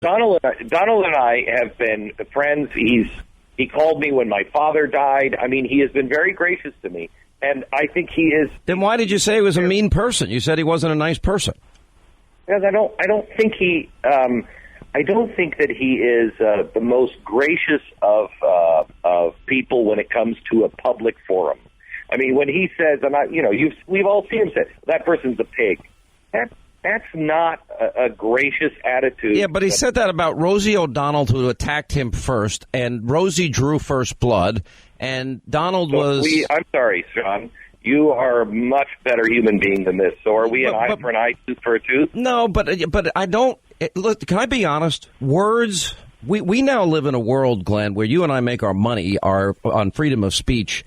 Donald and I have been friends. He called me when my father died. I mean, he has been very gracious to me, and I think he is. Then why did you say he was a mean person? You said he wasn't a nice person. Because I don't think he. I don't think that he is the most gracious of people when it comes to a public forum. I mean, when he says, we've all seen him say that person's a pig. That's not a gracious attitude. Yeah, but he said that about Rosie O'Donnell, who attacked him first, and Rosie drew first blood, and Donald was... I'm sorry, Sean. You are a much better human being than this. So are we an eye for an eye, tooth for a tooth? No, but I don't... Look, can I be honest? Words... We now live in a world, Glenn, where you and I make our money on freedom of speech.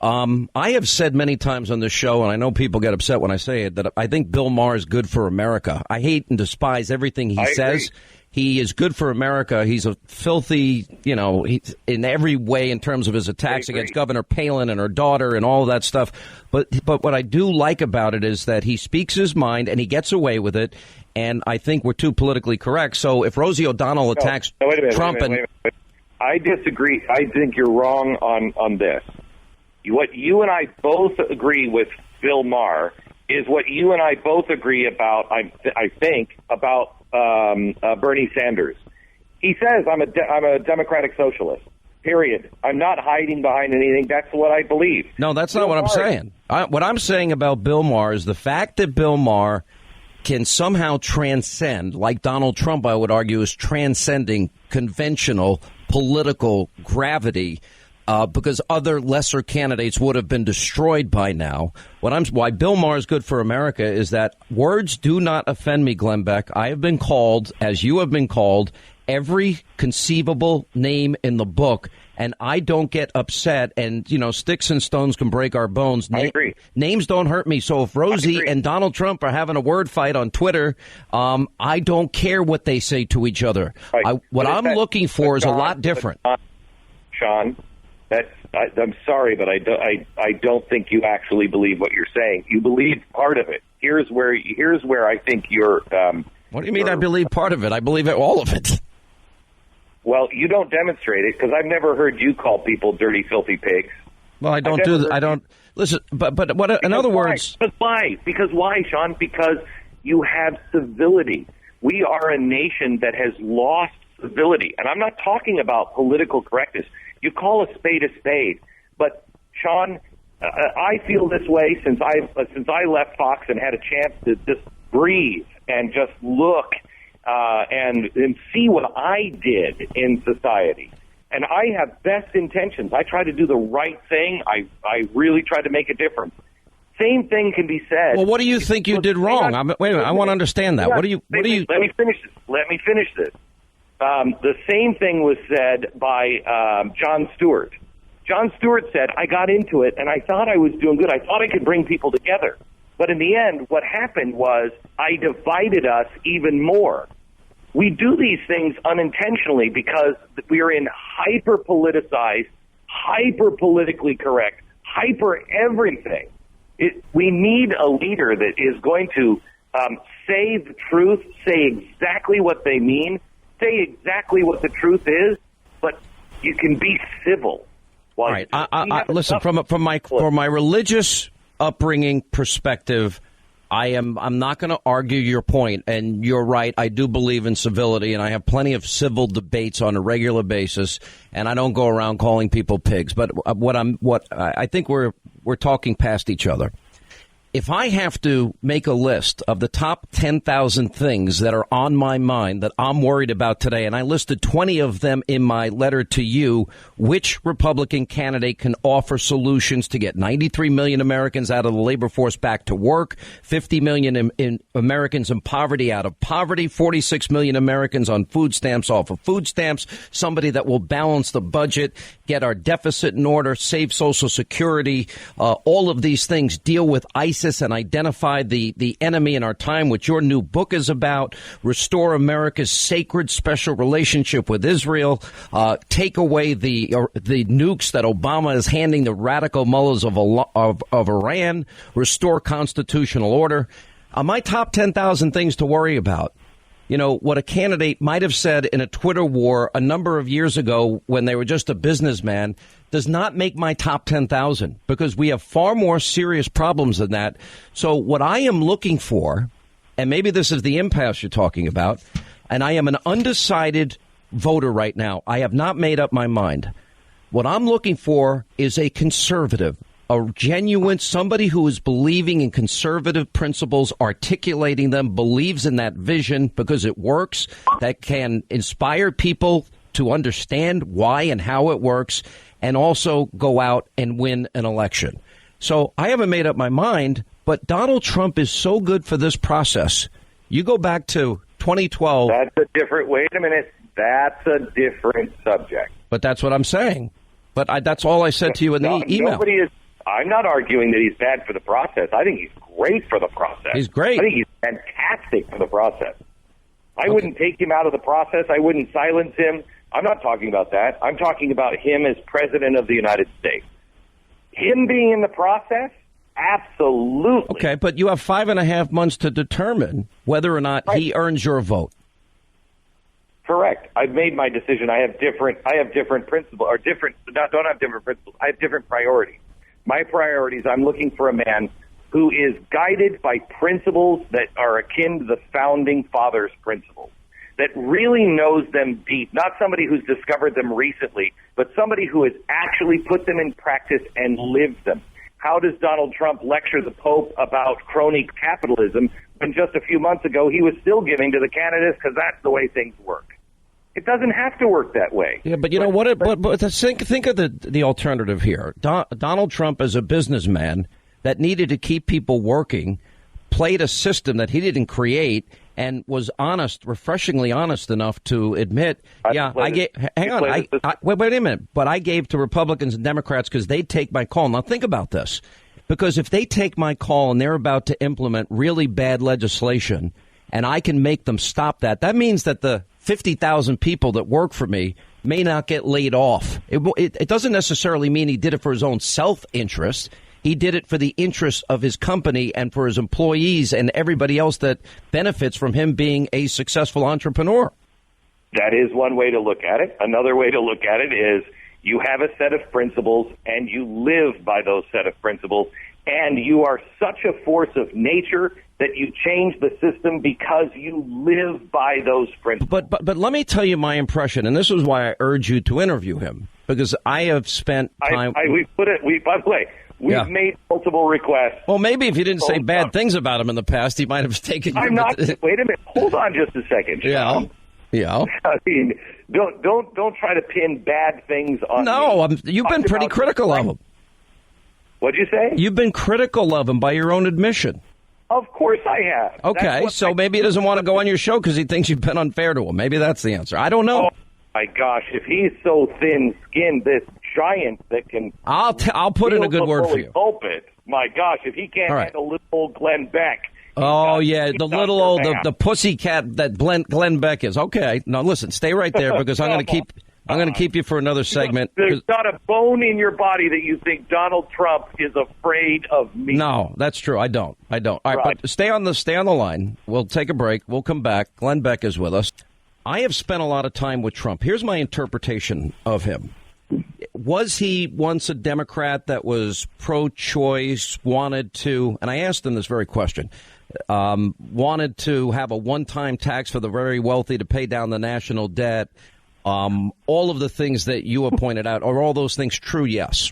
I have said many times on this show, and I know people get upset when I say it, that I think Bill Maher is good for America. I hate and despise everything he says. Agree. He is good for America. He's a filthy, he's in every way in terms of his attacks against Governor Palin and her daughter and all of that stuff. But what I do like about it is that he speaks his mind and he gets away with it. And I think we're too politically correct. So if Rosie O'Donnell attacks Trump wait a minute. I disagree. I think you're wrong on this. What you and I both agree with Bill Maher is what you and I both agree about, I think, about Bernie Sanders. He says, I'm a democratic socialist, period. I'm not hiding behind anything. That's what I believe. No, that's not what I'm saying. What I'm saying about Bill Maher is the fact that Bill Maher can somehow transcend, like Donald Trump, I would argue, is transcending conventional political gravity, because other lesser candidates would have been destroyed by now. Why Bill Maher is good for America is that words do not offend me, Glenn Beck. I have been called, as you have been called, every conceivable name in the book, and I don't get upset. And, sticks and stones can break our bones. I agree. Names don't hurt me. So if Rosie and Donald Trump are having a word fight on Twitter, I don't care what they say to each other. Right. What I'm looking for is a lot different. Sean, I'm sorry, but I don't think you actually believe what you're saying. You believe part of it. Here's where I think you're. What do you mean? I believe part of it. I believe all of it. Well, you don't demonstrate it because I've never heard you call people dirty, filthy pigs. Well, I don't do that. I don't listen. But what? In other words, because why? Because why, Sean? Because you have civility. We are a nation that has lost civility, and I'm not talking about political correctness. You call a spade, but Sean, I feel this way since I left Fox and had a chance to just breathe and just look and see what I did in society. And I have best intentions. I try to do the right thing. I really try to make a difference. Same thing can be said. Well, what do you think you did wrong? Wait a minute. I want to understand that. What do you? Let me finish this. The same thing was said by Jon Stewart. Jon Stewart said, I got into it, and I thought I was doing good. I thought I could bring people together. But in the end, what happened was I divided us even more. We do these things unintentionally because we are in hyper-politicized, hyper-politically correct, hyper-everything. We need a leader that is going to say the truth, say exactly what they mean, say exactly what the truth is, but you can be civil. All right. Listen, from my religious upbringing perspective, I'm not going to argue your point, and you're right. I do believe in civility, and I have plenty of civil debates on a regular basis, and I don't go around calling people pigs. But I think we're talking past each other. If I have to make a list of the top 10,000 things that are on my mind that I'm worried about today, and I listed 20 of them in my letter to you, which Republican candidate can offer solutions to get 93 million Americans out of the labor force back to work, 50 million in Americans in poverty out of poverty, 46 million Americans on food stamps off of food stamps, somebody that will balance the budget, get our deficit in order, save Social Security, all of these things, deal with ISIS and identify the enemy in our time, which your new book is about, restore America's sacred special relationship with Israel, take away the nukes that Obama is handing the radical mullahs of Iran, restore constitutional order. My top 10,000 things to worry about. you know, what a candidate might have said in a Twitter war a number of years ago when they were just a businessman does not make my top 10,000, because we have far more serious problems than that. So what I am looking for, and maybe this is the impasse you're talking about, and I am an undecided voter right now. I have not made up my mind. What I'm looking for is a conservative, a genuine, somebody who is believing in conservative principles, articulating them, believes in that vision because it works, that can inspire people to understand why and how it works, and also go out and win an election. So I haven't made up my mind, but Donald Trump is so good for this process. You go back to 2012. That's a different, wait a minute, that's a different subject. But that's what I'm saying. But that's all I said to you in the email. I'm not arguing that he's bad for the process. I think he's great for the process. He's great. I think he's fantastic for the process. I wouldn't take him out of the process. I wouldn't silence him. I'm not talking about that. I'm talking about him as president of the United States. Him being in the process, absolutely. Okay, but you have 5.5 months to determine whether or not he earns your vote. Correct. I've made my decision. I have different principles, or don't have different principles. I have different priorities. My priorities, I'm looking for a man who is guided by principles that are akin to the founding fathers' principles, that really knows them deep, not somebody who's discovered them recently, but somebody who has actually put them in practice and lived them. How does Donald Trump lecture the Pope about crony capitalism when just a few months ago he was still giving to the candidates because that's the way things work? It doesn't have to work that way. Yeah, but you know what? But think of the alternative here. Donald Trump, as a businessman that needed to keep people working, played a system that he didn't create, and was honest, refreshingly honest enough to admit, wait a minute, but I gave to Republicans and Democrats because they take my call. Now think about this, because if they take my call and they're about to implement really bad legislation, and I can make them stop that, that means that the 50,000 people that work for me may not get laid off. It doesn't necessarily mean he did it for his own self-interest. He did it for the interests of his company and for his employees and everybody else that benefits from him being a successful entrepreneur. That is one way to look at it. Another way to look at it is you have a set of principles and you live by those set of principles, and you are such a force of nature that you change the system because you live by those principles. But let me tell you my impression, and this is why I urge you to interview him, because I have spent time. By the way, we've made multiple requests. Well, maybe if you didn't say bad things about him in the past, he might have taken. I'm not. Wait a minute. Hold on, just a second. Sean. Yeah. I mean, don't try to pin bad things on. No, you've been pretty critical of him. What'd you say? You've been critical of him by your own admission. Of course I have. Okay, so maybe he doesn't want to go on your show because he thinks you've been unfair to him. Maybe that's the answer. I don't know. Oh, my gosh, if he's so thin-skinned, this giant that can... I'll put in a good word for you. Pulpit. My gosh, if he can't handle little old Glenn Beck... Oh, yeah, the little old, the pussycat that Glenn Beck is. Okay, now listen, stay right there because I'm going to keep you for another segment. There's not a bone in your body that you think Donald Trump is afraid of me. No, that's true. I don't. All right, but stay on the line. We'll take a break. We'll come back. Glenn Beck is with us. I have spent a lot of time with Trump. Here's my interpretation of him. Was he once a Democrat that was pro-choice, wanted to, and I asked him this very question, wanted to have a one-time tax for the very wealthy to pay down the national debt? All of the things that you have pointed out, are all those things true? Yes.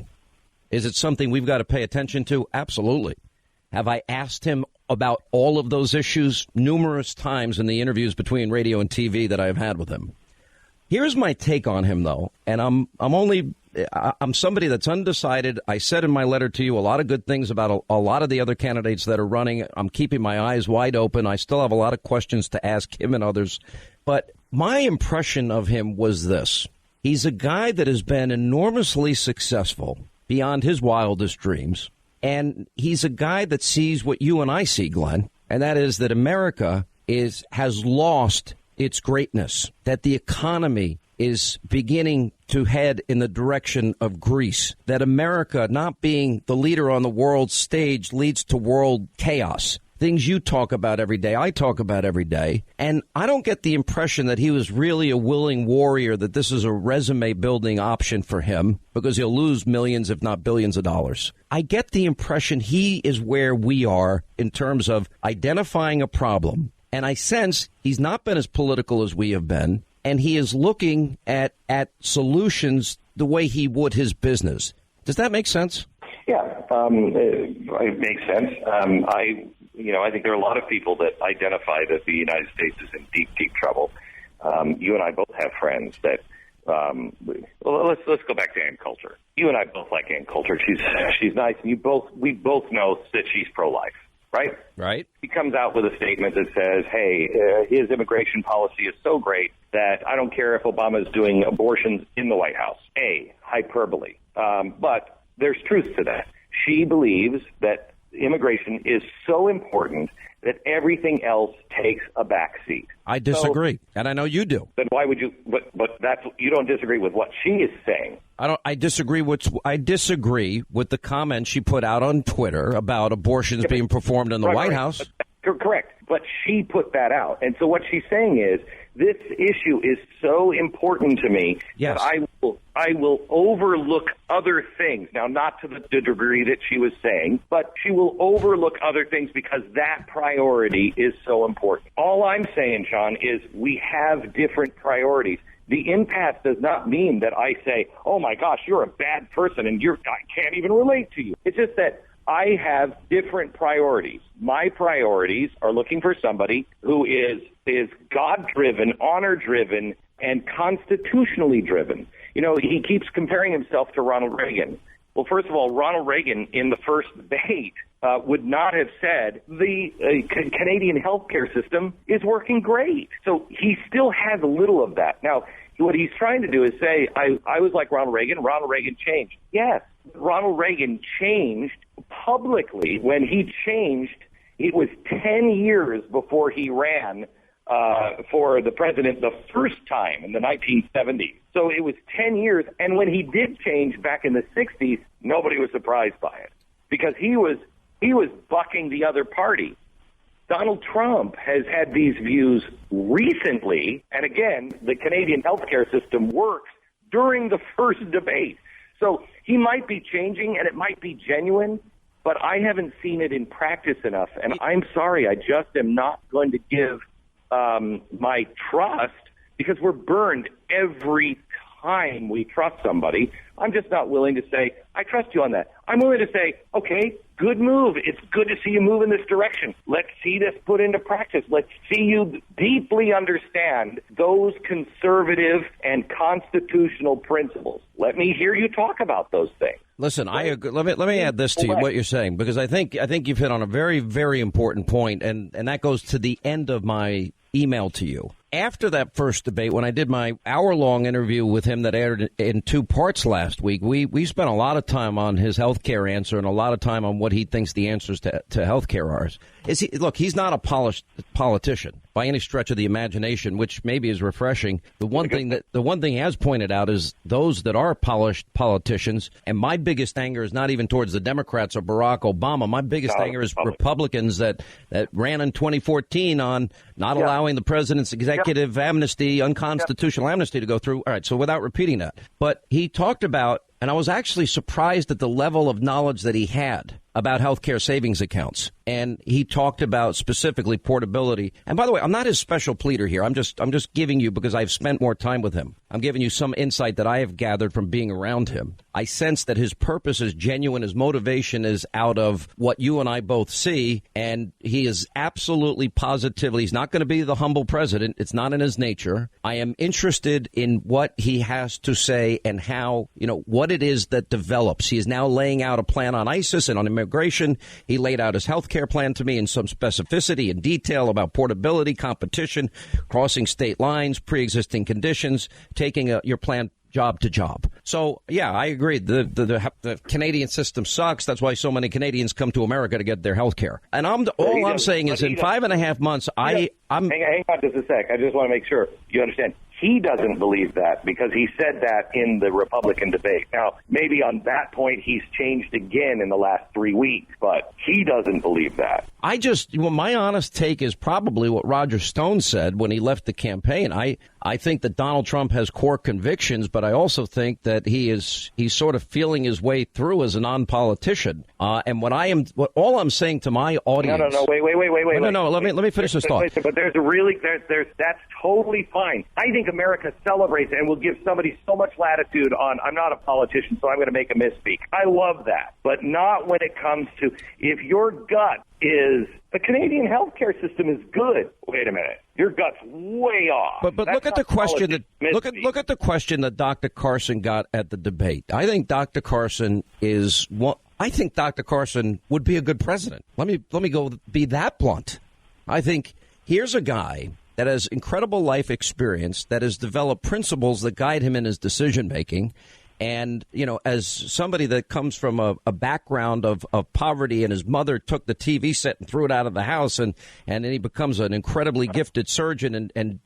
Is it something we've got to pay attention to? Absolutely. Have I asked him about all of those issues? Numerous times in the interviews between radio and TV that I've had with him. Here's my take on him, though, and I'm somebody that's undecided. I said in my letter to you a lot of good things about a lot of the other candidates that are running. I'm keeping my eyes wide open. I still have a lot of questions to ask him and others. But my impression of him was this. He's a guy that has been enormously successful beyond his wildest dreams. And he's a guy that sees what you and I see, Glenn, and that is that America has lost its greatness, that the economy is beginning to head in the direction of Greece, that America not being the leader on the world stage leads to world chaos, things you talk about every day, I talk about every day. And I don't get the impression that he was really a willing warrior, that this is a resume building option for him because he'll lose millions, if not billions of dollars. I get the impression he is where we are in terms of identifying a problem. And I sense he's not been as political as we have been. And he is looking at solutions the way he would his business. Does that make sense? Yeah, it makes sense. I think there are a lot of people that identify that the United States is in deep, deep trouble. You and I both have friends that. Let's go back to Ann Coulter. You and I both like Ann Coulter. She's nice, and we both know that she's pro-life. Right? Right. He comes out with a statement that says, hey, his immigration policy is so great that I don't care if Obama is doing abortions in the White House. Hyperbole. But there's truth to that. She believes that immigration is so important that everything else takes a backseat. I disagree, and I know you do. Then why would you? But you don't disagree with what she is saying. I disagree with the comment she put out on Twitter about abortions being performed in the White House. Correct. But she put that out. And so what she's saying is, this issue is so important to me that I will overlook other things. Now, not to the degree that she was saying, but she will overlook other things because that priority is so important. All I'm saying, Sean, is we have different priorities. The impasse does not mean that I say, oh, my gosh, you're a bad person and I can't even relate to you. It's just that I have different priorities. My priorities are looking for somebody who is God-driven, honor-driven, and constitutionally driven. You know, he keeps comparing himself to Ronald Reagan. Well, first of all, Ronald Reagan in the first debate would not have said the Canadian healthcare system is working great. So he still has a little of that. Now, what he's trying to do is say, I was like Ronald Reagan. Ronald Reagan changed. Yes, Ronald Reagan changed publicly. When he changed, it was 10 years before he ran for the president the first time in the 1970s. So it was 10 years. And when he did change back in the 60s, nobody was surprised by it because he was bucking the other party. Donald Trump has had these views recently. And again, the Canadian healthcare system works during the first debate. So he might be changing and it might be genuine, but I haven't seen it in practice enough. And I'm sorry, I just am not going to give my trust because we're burned every time we trust somebody. I'm just not willing to say, I trust you on that. I'm willing to say, okay, good move. It's good to see you move in this direction. Let's see this put into practice. Let's see you deeply understand those conservative and constitutional principles. Let me hear you talk about those things. Listen, I agree. Let me add this to you, what you're saying, because I think you've hit on a very, very important point, and that goes to the end of my email to you. After that first debate, when I did my hour-long interview with him that aired in two parts last week, we spent a lot of time on his health care answer and a lot of time on what he thinks the answers to health care are. Look, he's not a polished politician by any stretch of the imagination, which maybe is refreshing. The one thing he has pointed out is those that are polished politicians, and my biggest anger is not even towards the Democrats or Barack Obama. My biggest anger is Republicans that ran in 2014 on not allowing the president's executive amnesty, unconstitutional amnesty to go through. All right, so without repeating that. But he talked about, and I was actually surprised at the level of knowledge that he had about healthcare savings accounts. And he talked about specifically portability. And by the way, I'm not his special pleader here. I'm just giving you, because I've spent more time with him, I'm giving you some insight that I have gathered from being around him. I sense that his purpose is genuine. His motivation is out of what you and I both see. And he is absolutely positively, he's not going to be the humble president. It's not in his nature. I am interested in what he has to say and how, what it is that develops. He is now laying out a plan on ISIS and on immigration. He laid out his health care plan to me in some specificity and detail about portability, competition, crossing state lines, pre-existing conditions, taking your plan job to job. So, yeah, I agree. The Canadian system sucks. That's why so many Canadians come to America to get their health care. And I'm saying is in 5.5 months, I'm... Hang on just a sec. I just want to make sure you understand. He doesn't believe that because he said that in the Republican debate. Now, maybe on that point he's changed again in the last 3 weeks, but he doesn't believe that. My honest take is probably what Roger Stone said when he left the campaign. I think that Donald Trump has core convictions, but I also think that he's sort of feeling his way through as a non-politician. And all I'm saying to my audience. No, wait. No, let me finish this thought. But there's that's totally fine. I think America celebrates and will give somebody so much latitude on, I'm not a politician, so I'm going to make a misspeak. I love that, but not when it comes to, if your gut is, the Canadian healthcare system is good. Wait a minute. Your gut's way off. But look at the question look at the question that Dr. Carson got at the debate. I think Dr. Carson would be a good president. Let me go be that blunt. I think here's a guy that has incredible life experience, that has developed principles that guide him in his decision making. And, as somebody that comes from a background of poverty, and his mother took the TV set and threw it out of the house, and then he becomes an incredibly gifted surgeon and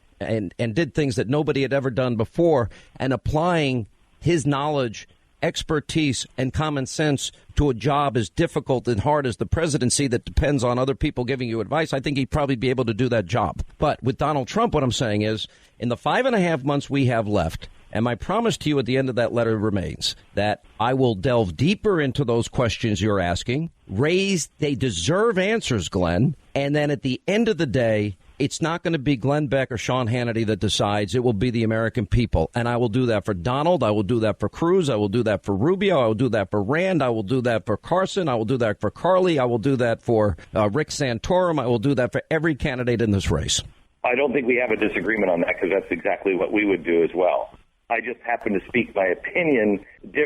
did things that nobody had ever done before, and applying his knowledge, expertise, and common sense to a job as difficult and hard as the presidency that depends on other people giving you advice, I think he'd probably be able to do that job. But with Donald Trump, what I'm saying is, in the 5.5 months we have left, and my promise to you at the end of that letter remains that I will delve deeper into those questions you're asking, they deserve answers, Glenn, and then at the end of the day, it's not going to be Glenn Beck or Sean Hannity that decides. It will be the American people. And I will do that for Donald. I will do that for Cruz. I will do that for Rubio. I will do that for Rand. I will do that for Carson. I will do that for Carly. I will do that for Rick Santorum. I will do that for every candidate in this race. I don't think we have a disagreement on that, because that's exactly what we would do as well. I just happen to speak my opinion,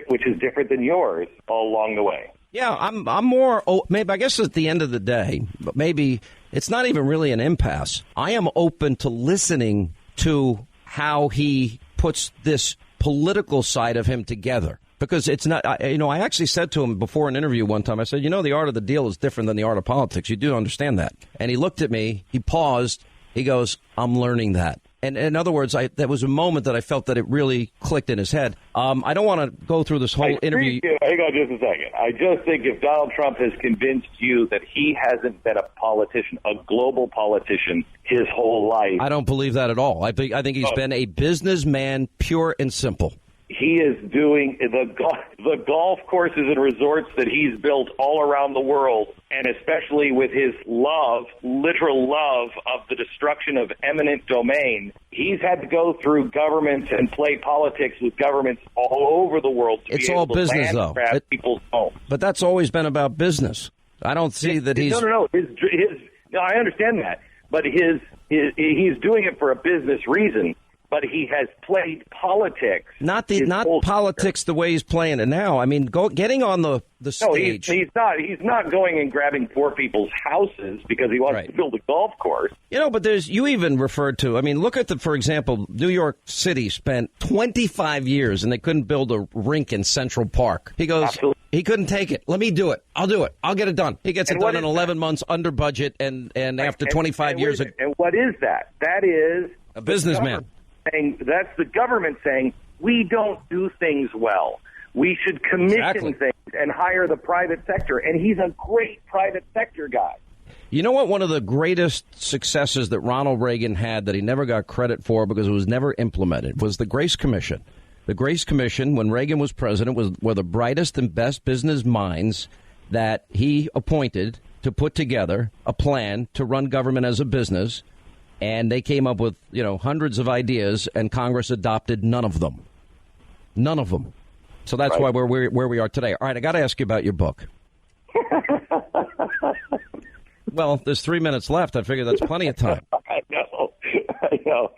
which is different than yours, all along the way. Yeah, I'm more, maybe, I guess at the end of the day, but maybe it's not even really an impasse. I am open to listening to how he puts this political side of him together. Because it's not, I actually said to him before an interview one time, I said, the art of the deal is different than the art of politics. You do understand that. And he looked at me, he paused, he goes, I'm learning that. And in other words, that was a moment that I felt that it really clicked in his head. I don't want to go through this whole interview. Hang on just a second. I just think if Donald Trump has convinced you that he hasn't been a politician, a global politician, his whole life. I don't believe that at all. I think he's been a businessman, pure and simple. He is doing the golf courses and resorts that he's built all around the world, and especially with his literal love of the destruction of eminent domain. He's had to go through governments and play politics with governments all over the world to it's be all able business, to though. grab people's homes. But that's always been about business. I don't see that he's... No. No, I understand that. But he's doing it for a business reason. But he has played politics. Not politics the way he's playing it now. I mean, getting on the stage. No, he's not going and grabbing poor people's houses because he wants to build a golf course. But you even referred to, look at for example, New York City spent 25 years and they couldn't build a rink in Central Park. He goes, Absolutely. He couldn't take it. Let me do it. I'll do it. I'll get it done. He gets it done in 11 months under budget and after 25 years. And what is that? That is a businessman. That's the government saying, we don't do things well. We should commission things and hire the private sector. And he's a great private sector guy. You know what? One of the greatest successes that Ronald Reagan had that he never got credit for because it was never implemented was the Grace Commission. The Grace Commission, when Reagan was president, were the brightest and best business minds that he appointed to put together a plan to run government as a business. And they came up with, hundreds of ideas, and Congress adopted none of them. None of them. So that's why we're where we are today. All right, I got to ask you about your book. Well, there's 3 minutes left. I figure that's plenty of time. I know.